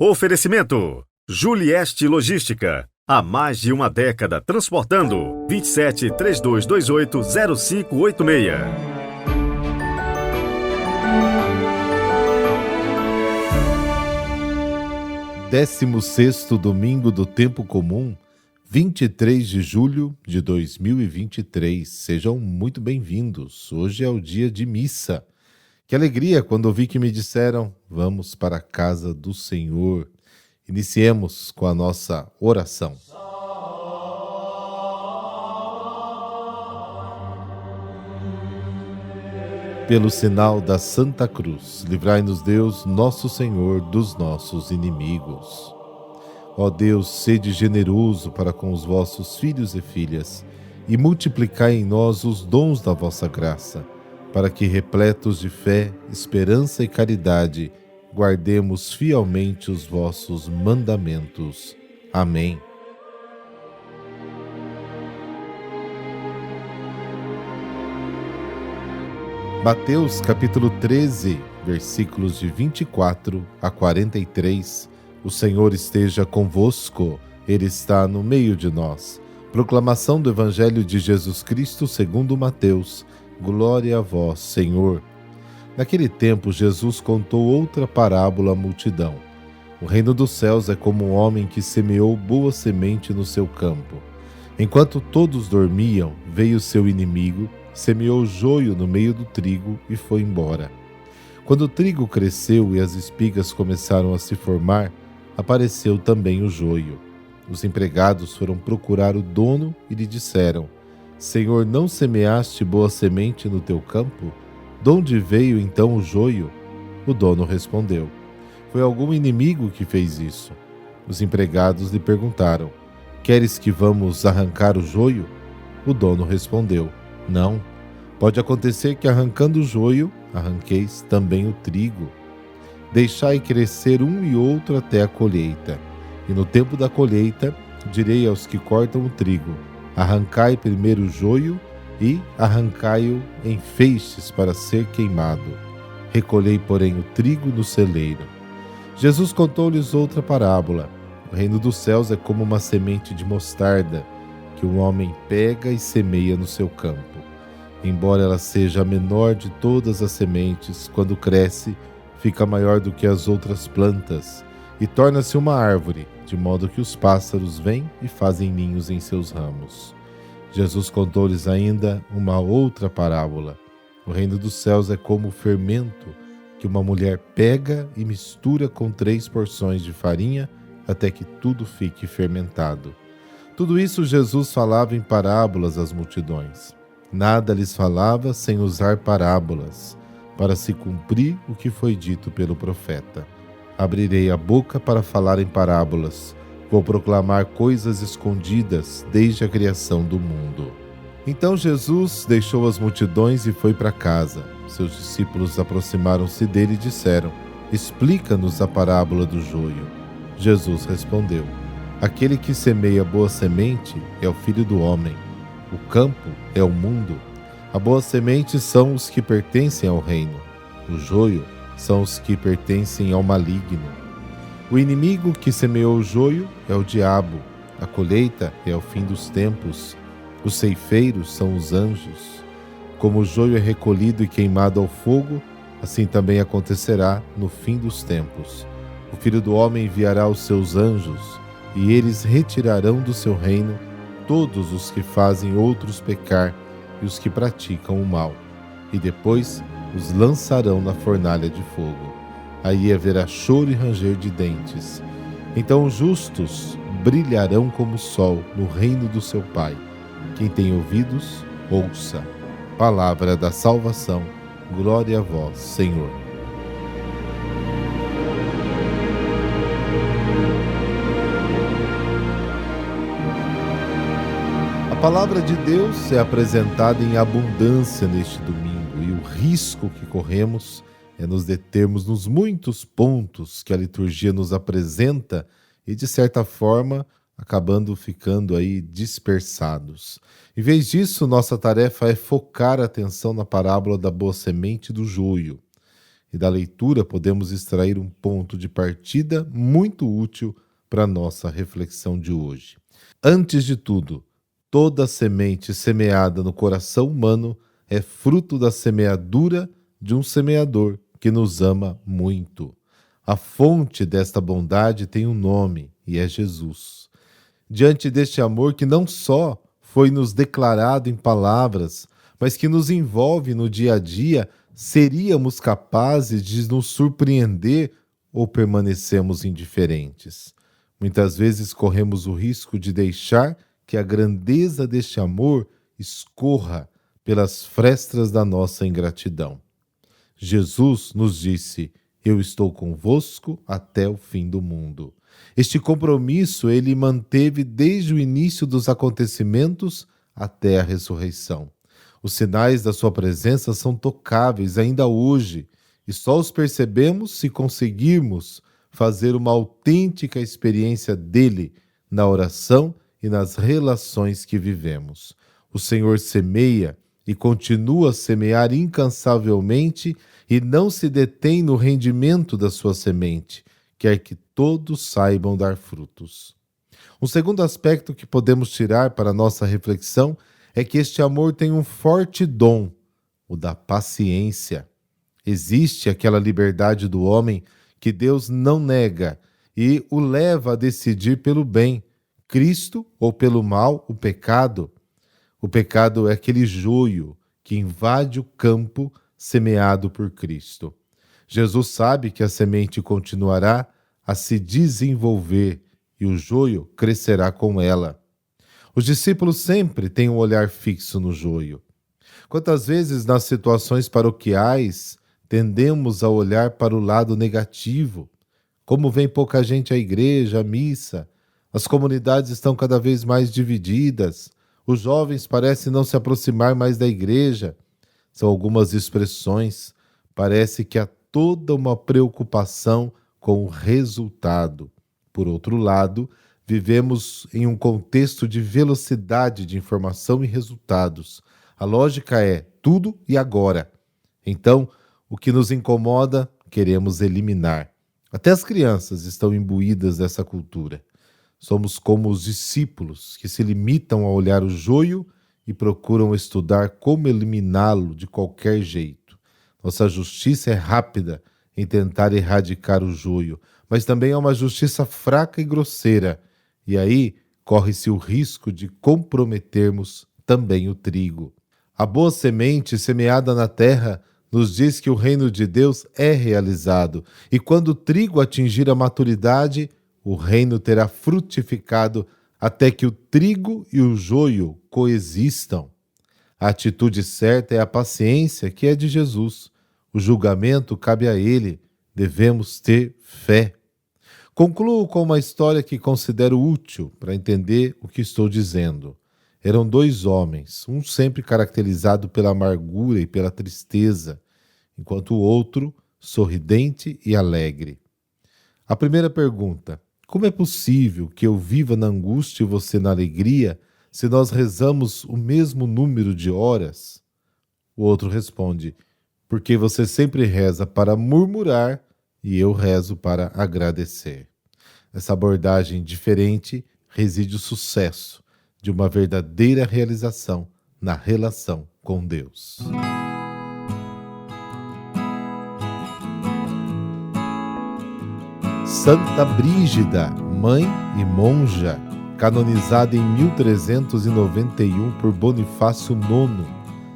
Oferecimento: Julieste Logística. Há mais de uma década transportando. 27 3228 0586. 16º domingo do tempo comum, 23 de julho de 2023. Sejam muito bem-vindos. Hoje é o dia de missa. Que alegria quando ouvi que me disseram: vamos para a casa do Senhor. Iniciemos com a nossa oração. Pelo sinal da Santa Cruz, livrai-nos Deus, nosso Senhor, dos nossos inimigos. Ó Deus, sede generoso para com os vossos filhos e filhas, e multiplicai em nós os dons da vossa graça, para que, repletos de fé, esperança e caridade, guardemos fielmente os vossos mandamentos. Amém. Mateus capítulo 13, versículos de 24 a 43. O Senhor esteja convosco, Ele está no meio de nós. Proclamação do Evangelho de Jesus Cristo segundo Mateus. Glória a vós, Senhor. Naquele tempo, Jesus contou outra parábola à multidão. O reino dos céus é como um homem que semeou boa semente no seu campo. Enquanto todos dormiam, veio seu inimigo, semeou joio no meio do trigo e foi embora. Quando o trigo cresceu e as espigas começaram a se formar, apareceu também o joio. Os empregados foram procurar o dono e lhe disseram: Senhor, não semeaste boa semente no teu campo? De onde veio então o joio? O dono respondeu: Foi algum inimigo que fez isso. Os empregados lhe perguntaram: Queres que vamos arrancar o joio? O dono respondeu: Não. Pode acontecer que arrancando o joio, arranqueis também o trigo. Deixai crescer um e outro até a colheita. E no tempo da colheita, direi aos que cortam o trigo: Arrancai primeiro o joio e arrancai-o em feixes para ser queimado. Recolhei, porém, o trigo no celeiro. Jesus contou-lhes outra parábola. O reino dos céus é como uma semente de mostarda, que um homem pega e semeia no seu campo. Embora ela seja a menor de todas as sementes, quando cresce, fica maior do que as outras plantas e torna-se uma árvore, de modo que os pássaros vêm e fazem ninhos em seus ramos. Jesus contou-lhes ainda uma outra parábola. O reino dos céus é como o fermento que uma mulher pega e mistura com 3 porções de farinha até que tudo fique fermentado. Tudo isso Jesus falava em parábolas às multidões. Nada lhes falava sem usar parábolas, para se cumprir o que foi dito pelo profeta. Abrirei a boca para falar em parábolas. Vou proclamar coisas escondidas desde a criação do mundo. Então Jesus deixou as multidões e foi para casa. Seus discípulos aproximaram-se dele e disseram: Explica-nos a parábola do joio. Jesus respondeu: Aquele que semeia boa semente é o Filho do Homem. O campo é o mundo. A boa semente são os que pertencem ao reino. O joio são os que pertencem ao maligno. O inimigo que semeou o joio é o diabo. A colheita é o fim dos tempos. Os ceifeiros são os anjos. Como o joio é recolhido e queimado ao fogo, assim também acontecerá no fim dos tempos. O Filho do Homem enviará os seus anjos, e eles retirarão do seu reino todos os que fazem outros pecar e os que praticam o mal, e depois os lançarão na fornalha de fogo. Aí haverá choro e ranger de dentes. Então os justos brilharão como o sol no reino do seu Pai. Quem tem ouvidos, ouça. Palavra da salvação. Glória a vós, Senhor. A palavra de Deus é apresentada em abundância neste domingo, e o risco que corremos é nos determos nos muitos pontos que a liturgia nos apresenta e, de certa forma, acabando ficando aí dispersados. Em vez disso, nossa tarefa é focar a atenção na parábola da boa semente e do joio. e da leitura podemos extrair um ponto de partida muito útil para a nossa reflexão de hoje. Antes de tudo, toda semente semeada no coração humano é fruto da semeadura de um semeador que nos ama muito. A fonte desta bondade tem um nome, e é Jesus. Diante deste amor que não só foi nos declarado em palavras, mas que nos envolve no dia a dia, seríamos capazes de nos surpreender ou permanecemos indiferentes? Muitas vezes corremos o risco de deixar que a grandeza deste amor escorra pelas frestas da nossa ingratidão. Jesus nos disse: eu estou convosco até o fim do mundo. Este compromisso ele manteve desde o início dos acontecimentos até a ressurreição. Os sinais da sua presença são tocáveis ainda hoje, e só os percebemos se conseguirmos fazer uma autêntica experiência dele na oração e nas relações que vivemos. O Senhor semeia e continua a semear incansavelmente e não se detém no rendimento da sua semente, quer que todos saibam dar frutos. Um segundo aspecto que podemos tirar para a nossa reflexão é que este amor tem um forte dom, o da paciência. Existe aquela liberdade do homem que Deus não nega e o leva a decidir pelo bem, Cristo, ou pelo mal, o pecado. O pecado é aquele joio que invade o campo semeado por Cristo. Jesus sabe que a semente continuará a se desenvolver e o joio crescerá com ela. Os discípulos sempre têm um olhar fixo no joio. Quantas vezes nas situações paroquiais tendemos a olhar para o lado negativo? Como vem pouca gente à igreja, à missa, as comunidades estão cada vez mais divididas, os jovens parecem não se aproximar mais da igreja. São algumas expressões. Parece que há toda uma preocupação com o resultado. Por outro lado, vivemos em um contexto de velocidade de informação e resultados. A lógica é tudo e agora. Então, o que nos incomoda, queremos eliminar. Até as crianças estão imbuídas dessa cultura. Somos como os discípulos que se limitam a olhar o joio e procuram estudar como eliminá-lo de qualquer jeito. Nossa justiça é rápida em tentar erradicar o joio, mas também é uma justiça fraca e grosseira, e aí corre-se o risco de comprometermos também o trigo. A boa semente semeada na terra nos diz que o reino de Deus é realizado, e quando o trigo atingir a maturidade, o reino terá frutificado até que o trigo e o joio coexistam. A atitude certa é a paciência que é de Jesus. O julgamento cabe a ele. Devemos ter fé. Concluo com uma história que considero útil para entender o que estou dizendo. Eram dois homens, um sempre caracterizado pela amargura e pela tristeza, enquanto o outro sorridente e alegre. A primeira pergunta: como é possível que eu viva na angústia e você na alegria, se nós rezamos o mesmo número de horas? O outro responde: porque você sempre reza para murmurar e eu rezo para agradecer. Nessa abordagem diferente reside o sucesso de uma verdadeira realização na relação com Deus. Santa Brígida, mãe e monja, canonizada em 1391 por Bonifácio IX.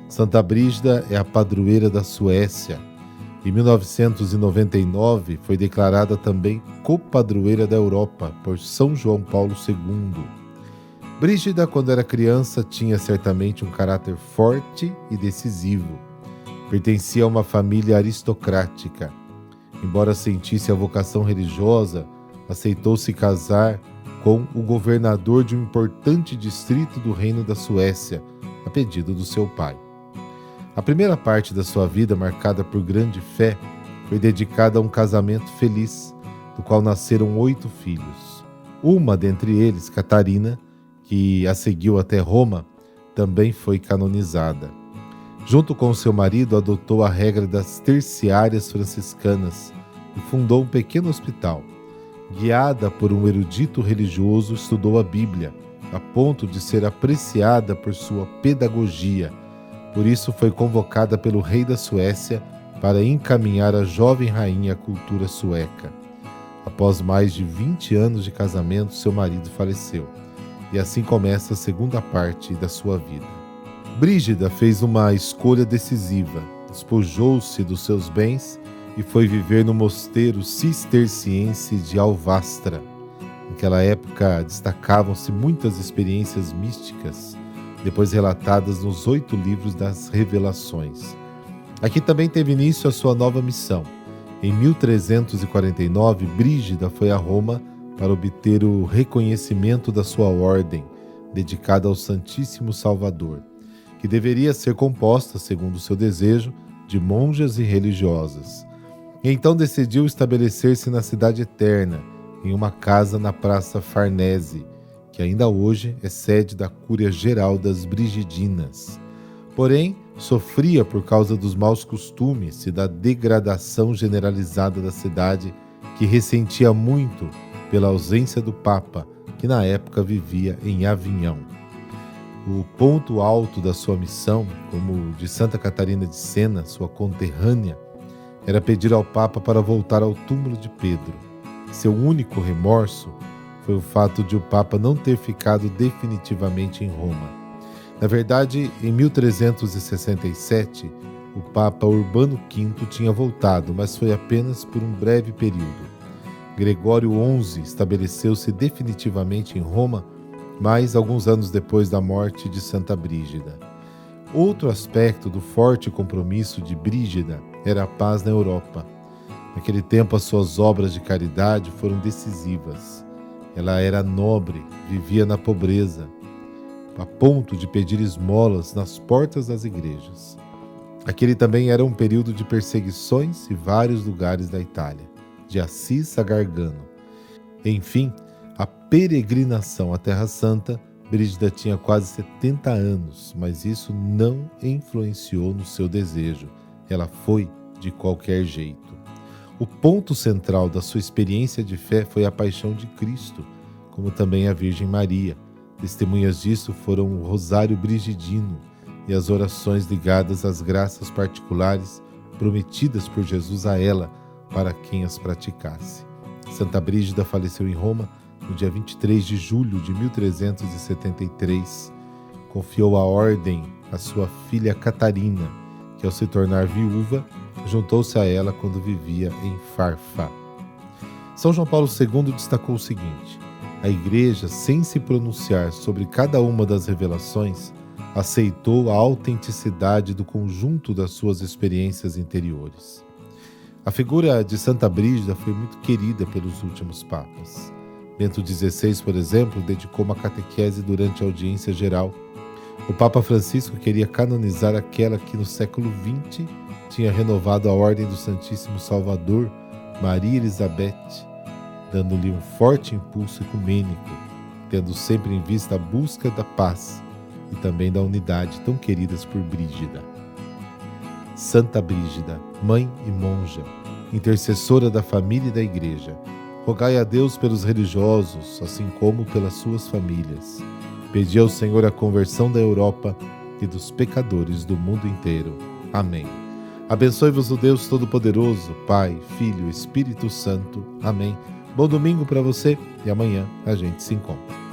Santa Brígida é a padroeira da Suécia. Em 1999 foi declarada também copadroeira da Europa por São João Paulo II. Brígida, quando era criança, tinha certamente um caráter forte e decisivo. Pertencia a uma família aristocrática. Embora sentisse a vocação religiosa, aceitou se casar com o governador de um importante distrito do Reino da Suécia, a pedido do seu pai. A primeira parte da sua vida, marcada por grande fé, foi dedicada a um casamento feliz, do qual nasceram 8 filhos. Uma dentre eles, Catarina, que a seguiu até Roma, também foi canonizada. Junto com seu marido, adotou a regra das terciárias franciscanas e fundou um pequeno hospital. Guiada por um erudito religioso, estudou a Bíblia, a ponto de ser apreciada por sua pedagogia. Por isso foi convocada pelo rei da Suécia para encaminhar a jovem rainha à cultura sueca. Após mais de 20 anos de casamento, seu marido faleceu. E assim começa a segunda parte da sua vida. Brígida fez uma escolha decisiva, despojou-se dos seus bens e foi viver no mosteiro cisterciense de Alvastra. Naquela época destacavam-se muitas experiências místicas, depois relatadas nos 8 livros das Revelações. Aqui também teve início a sua nova missão. Em 1349, Brígida foi a Roma para obter o reconhecimento da sua ordem, dedicada ao Santíssimo Salvador, que deveria ser composta, segundo seu desejo, de monjas e religiosas. E então decidiu estabelecer-se na Cidade Eterna, em uma casa na Praça Farnese, que ainda hoje é sede da Cúria Geral das Brigidinas. Porém, sofria por causa dos maus costumes e da degradação generalizada da cidade, que ressentia muito pela ausência do Papa, que na época vivia em Avignon. O ponto alto da sua missão, como o de Santa Catarina de Sena, sua conterrânea, era pedir ao Papa para voltar ao túmulo de Pedro. Seu único remorso foi o fato de o Papa não ter ficado definitivamente em Roma. Na verdade, em 1367, o Papa Urbano V tinha voltado, mas foi apenas por um breve período. Gregório XI estabeleceu-se definitivamente em Roma, mais alguns anos depois da morte de Santa Brígida. Outro aspecto do forte compromisso de Brígida era a paz na Europa. Naquele tempo, as suas obras de caridade foram decisivas. Ela era nobre, vivia na pobreza, a ponto de pedir esmolas nas portas das igrejas. Aquele também era um período de perseguições em vários lugares da Itália, de Assis a Gargano. Enfim, a peregrinação à Terra Santa, Brígida tinha quase 70 anos, mas isso não influenciou no seu desejo. Ela foi de qualquer jeito. O ponto central da sua experiência de fé foi a paixão de Cristo, como também a Virgem Maria. Testemunhas disso foram o Rosário Brigidino e as orações ligadas às graças particulares prometidas por Jesus a ela para quem as praticasse. Santa Brígida faleceu em Roma no dia 23 de julho de 1373. Confiou a ordem à sua filha Catarina, que ao se tornar viúva, juntou-se a ela quando vivia em Farfá. São João Paulo II destacou o seguinte: a Igreja, sem se pronunciar sobre cada uma das revelações, aceitou a autenticidade do conjunto das suas experiências interiores. A figura de Santa Brígida foi muito querida pelos últimos papas. Bento XVI, por exemplo, dedicou uma catequese durante a audiência geral. O Papa Francisco queria canonizar aquela que no século XX tinha renovado a Ordem do Santíssimo Salvador, Maria Elizabeth, dando-lhe um forte impulso ecumênico, tendo sempre em vista a busca da paz e também da unidade tão queridas por Brígida. Santa Brígida, mãe e monja, intercessora da família e da Igreja, rogai a Deus pelos religiosos, assim como pelas suas famílias. Pedi ao Senhor a conversão da Europa e dos pecadores do mundo inteiro. Amém. Abençoe-vos o Deus Todo-Poderoso, Pai, Filho e Espírito Santo. Amém. Bom domingo para você e amanhã a gente se encontra.